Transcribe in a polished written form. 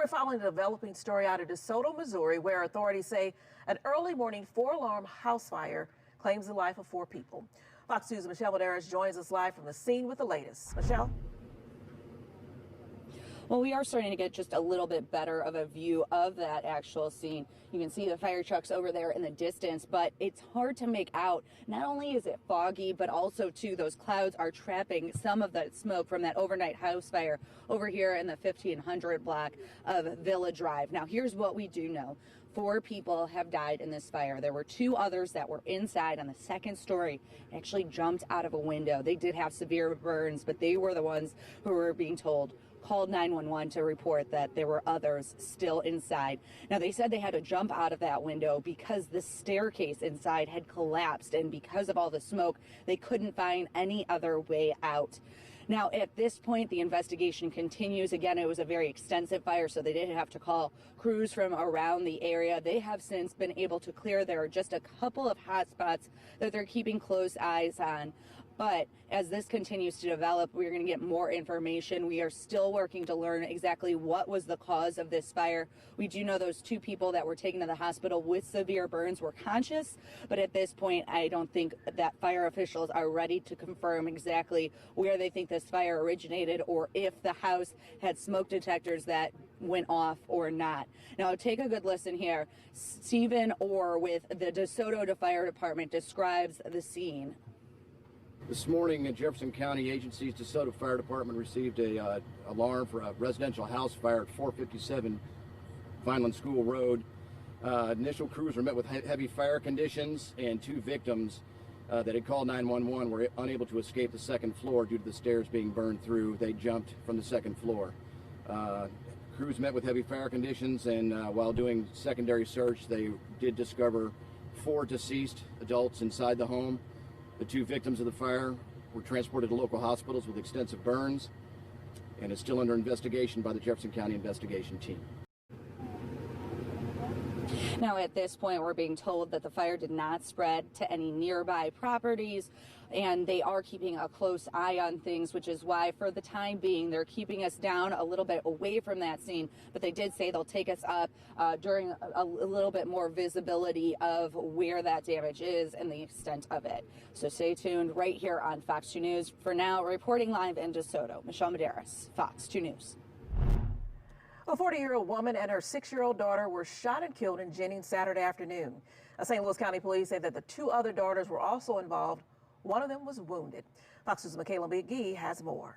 We're following a developing story out of DeSoto, Missouri, where authorities say an early morning four-alarm house fire claims the life of 4 people. Fox 2's Michelle Medeiros joins us live from the scene with the latest. Michelle? Well, we are starting to get just a little bit better of a view of that actual scene. You can see the fire trucks over there in the distance, but it's hard to make out. Not only is it foggy, but also too, those clouds are trapping some of that smoke from that overnight house fire over here in the 1500 block of Villa Drive. Now, here's what we do know. 4 people have died in this fire. There were 2 others that were inside on the second story, actually jumped out of a window. They did have severe burns, but they were the ones who were being told, called 911 to report that there were others still inside. Now, they said they had to jump out of that window because the staircase inside had collapsed, and because of all the smoke, they couldn't find any other way out. Now, at this point, the investigation continues. Again, it was a very extensive fire, so they did have to call crews from around the area. They have since been able to clear. There are just a couple of hot spots that they're keeping close eyes on. But as this continues to develop, we're going to get more information. We are still working to learn exactly what was the cause of this fire. We do know those 2 people that were taken to the hospital with severe burns were conscious, but at this point, I don't think that fire officials are ready to confirm exactly where they think this fire originated or if the house had smoke detectors that went off or not. Now, take a good listen here. Stephen Orr with the DeSoto Fire Department describes the scene. This morning, Jefferson County agencies, DeSoto Fire Department received a alarm for a residential house fire at 457 Vineland School Road. Initial crews were met with heavy fire conditions, and 2 victims that had called 911 were unable to escape the 2nd floor due to the stairs being burned through. They jumped from the 2nd floor. Crews met with heavy fire conditions, and while doing secondary search, they did discover 4 deceased adults inside the home. The 2 victims of the fire were transported to local hospitals with extensive burns and is still under investigation by the Jefferson County investigation team. Now, at this point, we're being told that the fire did not spread to any nearby properties, and they are keeping a close eye on things, which is why, for the time being, they're keeping us down a little bit away from that scene. But they did say they'll take us up during a little bit more visibility of where that damage is and the extent of it. So stay tuned right here on Fox 2 News. For now, reporting live in DeSoto, Michelle Medeiros, Fox 2 News. A 40-year-old woman and her 6-year-old daughter were shot and killed in Jennings Saturday afternoon. St. Louis County Police say that the 2 other daughters were also involved. One of them was wounded. Fox 2's Michaela McGee has more.